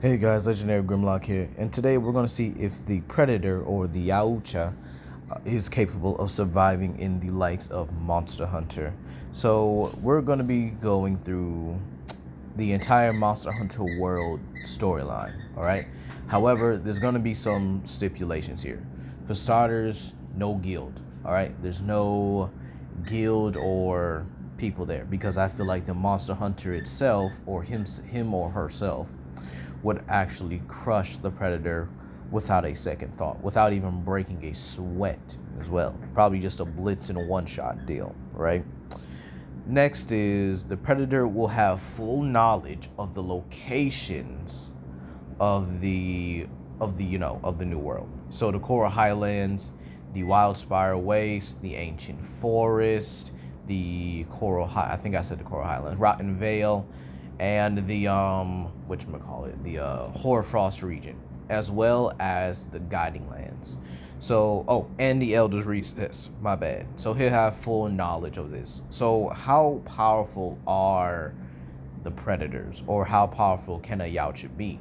Hey guys, Legendary Grimlock here, and today we're going to see if the Predator or the Yautja is capable of surviving in the likes of Monster Hunter. So we're going to be going through the entire Monster Hunter world storyline, alright? However, there's going to be some stipulations here. For starters, no guild, alright? There's no guild or people there because I feel like the Monster Hunter itself, or him or herself, would actually crush the Predator without a second thought, without even breaking a sweat as well. Probably just a blitz and a one-shot deal, right? Next is the Predator will have full knowledge of the locations of the New World. So the Coral Highlands, the Wildspire Waste, the Ancient Forest, the I think I said the Coral Highlands, Rotten Vale, and the Hoarfrost region, as well as the Guiding Lands. So, and the Elder's Recess, my bad. So he'll have full knowledge of this. So how powerful are the Predators, or how powerful can a Yautja be?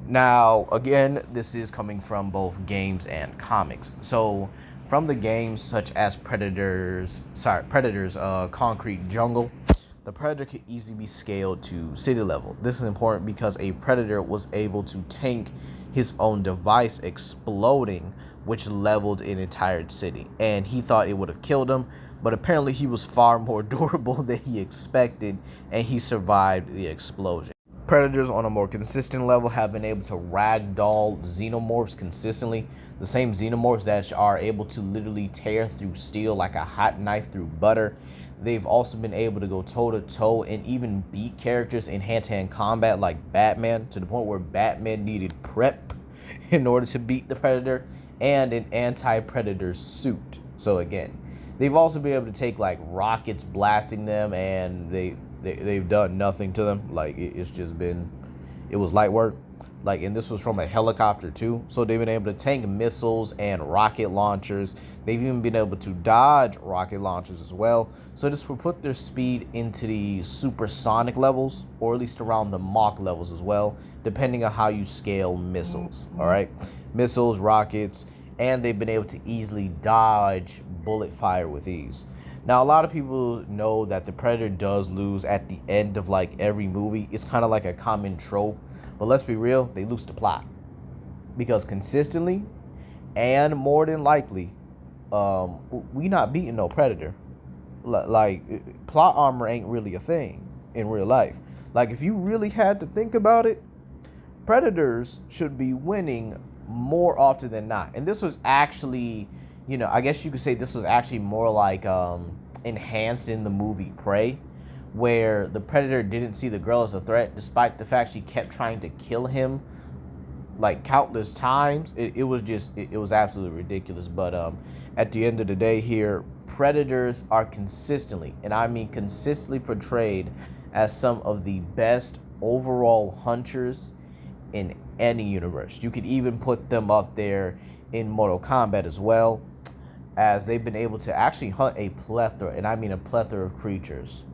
Now, again, this is coming from both games and comics. So from the games such as Predators, Concrete Jungle, the Predator could easily be scaled to city level. This is important because a Predator was able to tank his own device exploding, which leveled an entire city. And he thought it would have killed him, but apparently he was far more durable than he expected, and he survived the explosion. Predators on a more consistent level have been able to ragdoll xenomorphs consistently. The same xenomorphs that are able to literally tear through steel like a hot knife through butter. They've also been able to go toe-to-toe and even beat characters in hand-to-hand combat like Batman, to the point where Batman needed prep in order to beat the Predator, and an anti-Predator suit. So again, they've also been able to take like rockets blasting them, and they've done nothing to them. Like it was light work. Like, and this was from a helicopter too. So they've been able to tank missiles and rocket launchers. They've even been able to dodge rocket launchers as well. So this will put their speed into the supersonic levels, or at least around the Mach levels as well, depending on how you scale missiles. All right, missiles, rockets, and they've been able to easily dodge bullet fire with ease. Now, a lot of people know that the Predator does lose at the end of like every movie. It's kind of like a common trope. But let's be real, they lose the plot. Because consistently and more than likely, we not beating no Predator. Like, plot armor ain't really a thing in real life. Like, if you really had to think about it, Predators should be winning more often than not. And this was actually, I guess you could say this was actually more like enhanced in the movie Prey, where the Predator didn't see the girl as a threat, despite the fact she kept trying to kill him like countless times. It was absolutely ridiculous. But at the end of the day here, Predators are consistently, and I mean consistently, portrayed as some of the best overall hunters in any universe. You could even put them up there in Mortal Kombat as well, as they've been able to actually hunt a plethora, and I mean a plethora of creatures.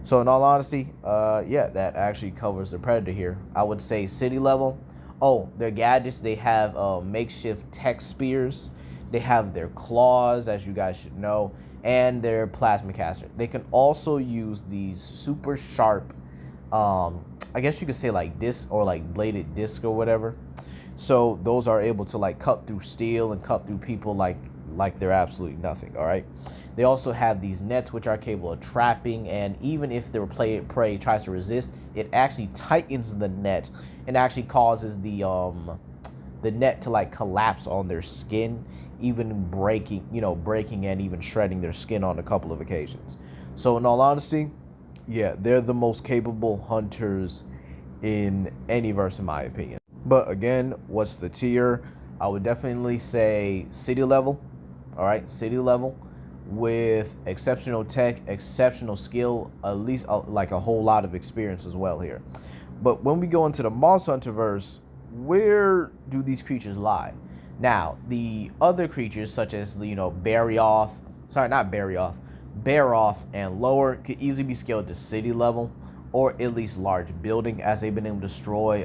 So in all honesty, that actually covers the Predator here. I would say city level. Oh, their gadgets, they have makeshift tech spears. They have their claws, as you guys should know, and their plasma caster. They can also use these super sharp, I guess you could say like disc, or like bladed disc or whatever. So those are able to like cut through steel and cut through people like they're absolutely nothing. All right. They also have these nets which are capable of trapping, and even if their prey tries to resist, it actually tightens the net and actually causes the net to like collapse on their skin, even breaking and even shredding their skin on a couple of occasions. So in all honesty, yeah, they're the most capable hunters in any verse, in my opinion. But again, what's the tier? I would definitely say city level. All right, city level, with exceptional tech, exceptional skill, at least like a whole lot of experience as well here. But when we go into the Monster Hunter verse, where do these creatures lie? Now, the other creatures such as Barroth and lower could easily be scaled to city level, or at least large building, as they've been able to destroy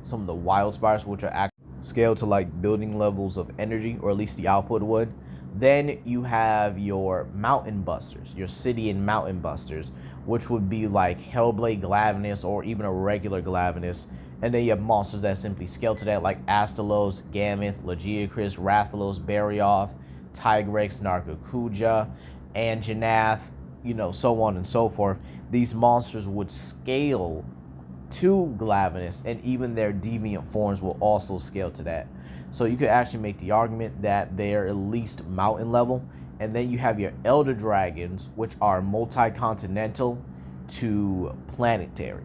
some of the wild spires, which are actually scaled to like building levels of energy, or at least the output would. Then you have your mountain busters, your city and mountain busters, which would be like Hellblade Glavenus or even a regular Glavenus. And then you have monsters that simply scale to that, like Astalos, Gameth, Lagiacrus, Rathalos, Barioth, Tigrex, Nargacuja, Anjanath, so on and so forth. These monsters would scale to Glavenus, and even their deviant forms will also scale to that. So you could actually make the argument that they're at least mountain level. And then you have your Elder Dragons, which are multi-continental to planetary.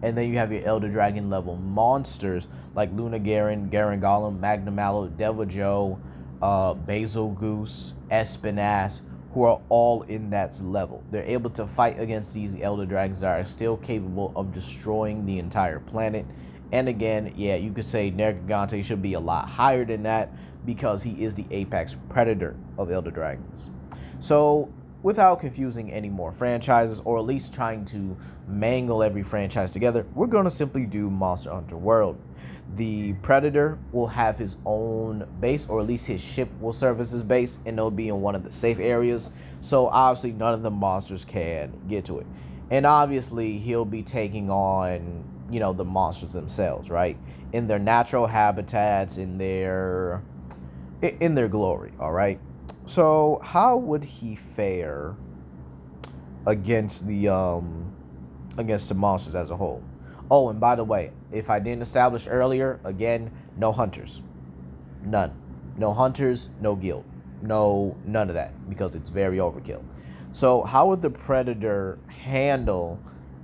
And then you have your Elder Dragon level monsters like Luna Garen, Garen Golem, Magnamallow, Devil Joe, Basil Goose, Espinas, who are all in that level. They're able to fight against these Elder Dragons that are still capable of destroying the entire planet. And again, yeah, you could say Nergigante should be a lot higher than that because he is the apex predator of Elder Dragons. So, without confusing any more franchises, or at least trying to mangle every franchise together, we're going to simply do Monster Hunter World. The Predator will have his own base, or at least his ship will serve as his base, and it'll be in one of the safe areas. So obviously none of the monsters can get to it. And obviously he'll be taking on, the monsters themselves, right? In their natural habitats, in their glory, all right? So how would he fare against the monsters as a whole? Oh, and by the way, if I didn't establish earlier, again, no hunters. None. No hunters, no guild. None of that, because it's very overkill. So how would the Predator handle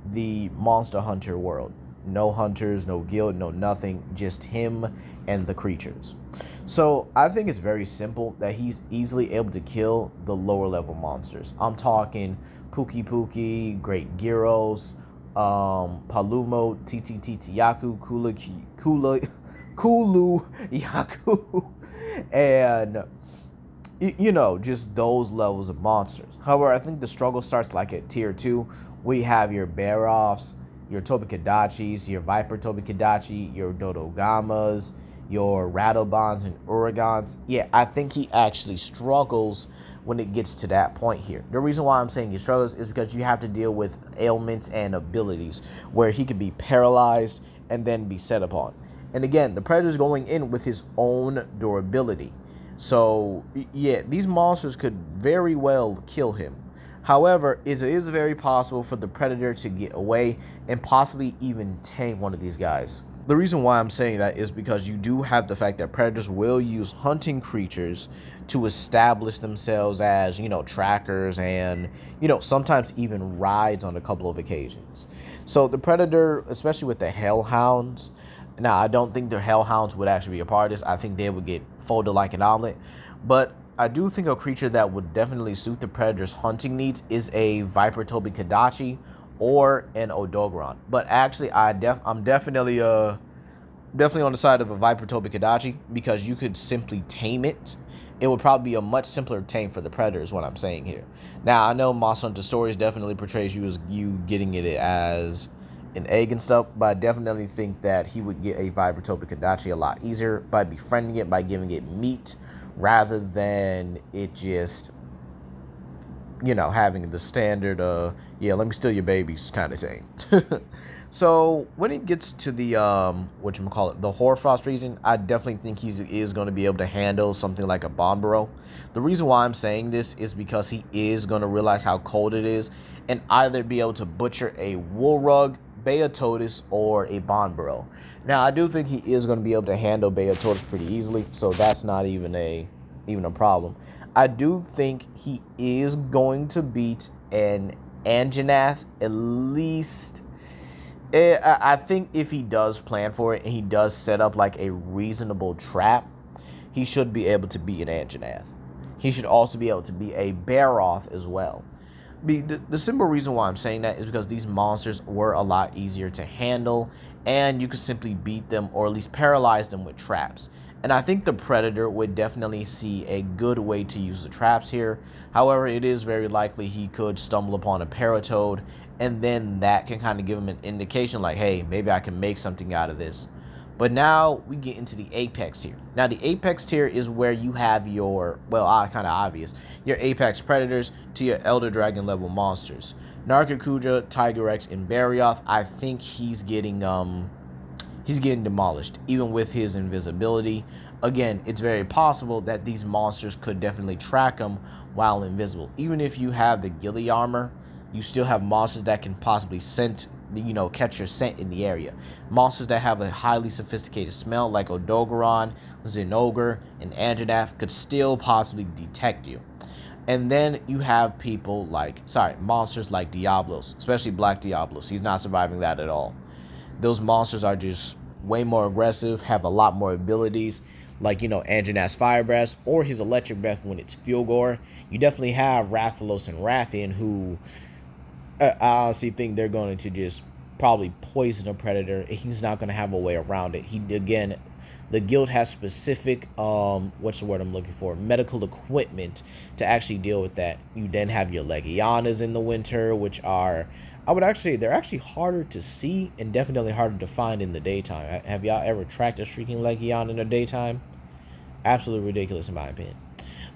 the Monster Hunter world? No hunters, no guild, no nothing, just him and the creatures. So I think it's very simple that he's easily able to kill the lower level monsters. I'm talking Pookie Pookie, Great Gyros, Palumo, Titi Kulu Yaku, and just those levels of monsters. However, I think the struggle starts like at tier 2. We have your Baroffs, your Tobikadachis, your Viper Tobikadachi, your Dodogamas, your Rattlebonds and Uragons. Yeah, I think he actually struggles when it gets to that point here. The reason why I'm saying he struggles is because you have to deal with ailments and abilities where he could be paralyzed and then be set upon. And again, the Predator's going in with his own durability. So, yeah, these monsters could very well kill him. However, it is very possible for the Predator to get away and possibly even tame one of these guys. The reason why I'm saying that is because you do have the fact that predators will use hunting creatures to establish themselves as, trackers and, sometimes even rides on a couple of occasions. So the predator, especially with the hellhounds, now I don't think the hellhounds would actually be a part of this. I think they would get folded like an omelet. But I do think a creature that would definitely suit the predator's hunting needs is a Viper Tobikadachi or an Odogaron. But actually, I'm definitely on the side of a Viper Tobikadachi because you could simply tame it. It would probably be a much simpler tame for the predator is what I'm saying here. Now, I know Monster Hunter Stories definitely portrays you as you getting it as an egg and stuff, but I definitely think that he would get a Viper Tobikadachi a lot easier by befriending it, by giving it meat, rather than it just having the standard, let me steal your babies kind of thing. So when it gets to the, the Hoarfrost region, I definitely think he is going to be able to handle something like a Bombero. The reason why I'm saying this is because he is going to realize how cold it is and either be able to butcher a Woolrug, Beatotus, or a Bombero. Now, I do think he is going to be able to handle Beatotus pretty easily, so that's not even a problem. I do think he is going to beat an Anjanath, at least. I think if he does plan for it and he does set up like a reasonable trap, he should be able to beat an Anjanath. He should also be able to be a Baroth as well. The simple reason why I'm saying that is because these monsters were a lot easier to handle, and you could simply beat them or at least paralyze them with traps. And I think the Predator would definitely see a good way to use the traps here. However, it is very likely he could stumble upon a Paratoad, and then that can kind of give him an indication like, hey, maybe I can make something out of this. But now we get into the Apex tier. Now, the Apex tier is where you have your, well, kind of obvious, your Apex Predators to your Elder Dragon level monsters. Nargacuja, Tiger-X, and Barioth, I think he's getting demolished, even with his invisibility. Again, it's very possible that these monsters could definitely track him while invisible. Even if you have the ghillie armor, you still have monsters that can possibly catch your scent in the area. Monsters that have a highly sophisticated smell, like Odogaron, Zinogre, and Anjanath, could still possibly detect you. And then you have monsters like Diablos, especially Black Diablos. He's not surviving that at all. Those monsters are just way more aggressive, have a lot more abilities, like, Anjanath's Fire Breath or his Electric Breath when it's Fulgore. You definitely have Rathalos and Rathian, who I honestly think they're going to just probably poison a Predator. He's not going to have a way around it. The guild has specific, what's the word I'm looking for? Medical equipment to actually deal with that. You then have your Legianas in the winter, which are, they're actually harder to see and definitely harder to find in the daytime. Have y'all ever tracked a Shrieking Legion in the daytime? Absolutely ridiculous in my opinion.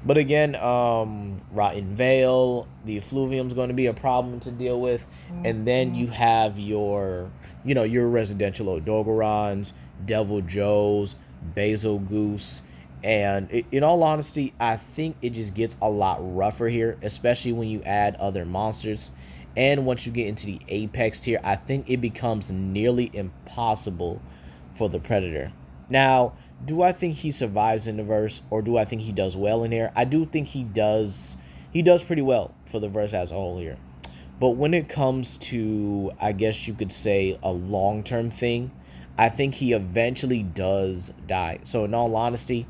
But again, Rotten Vale, the Effluvium's going to be a problem to deal with. And then you have your residential Odogorons, Devil Joes, Basil Goose. And in all honesty, I think it just gets a lot rougher here, especially when you add other monsters. And once you get into the Apex tier, I think it becomes nearly impossible for the Predator. Now, do I think he survives in the verse, or do I think he does well in here? I do think he does pretty well for the verse as a whole here. But when it comes to, I guess you could say, a long-term thing, I think he eventually does die. So in all honesty,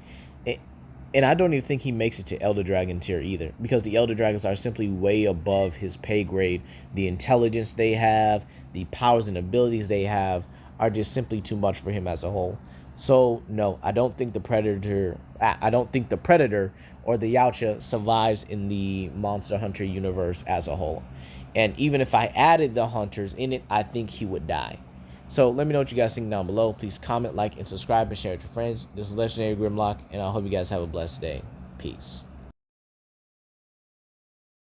and I don't even think he makes it to Elder Dragon tier either, because the Elder Dragons are simply way above his pay grade. The intelligence they have, the powers and abilities they have are just simply too much for him as a whole. So no, I don't think the Predator or the Yautja survives in the Monster Hunter universe as a whole. And even if I added the hunters in it, I think he would die. So let me know what you guys think down below. Please comment, like, and subscribe, and share with your friends. This is Legendary Grimlock, and I hope you guys have a blessed day. Peace.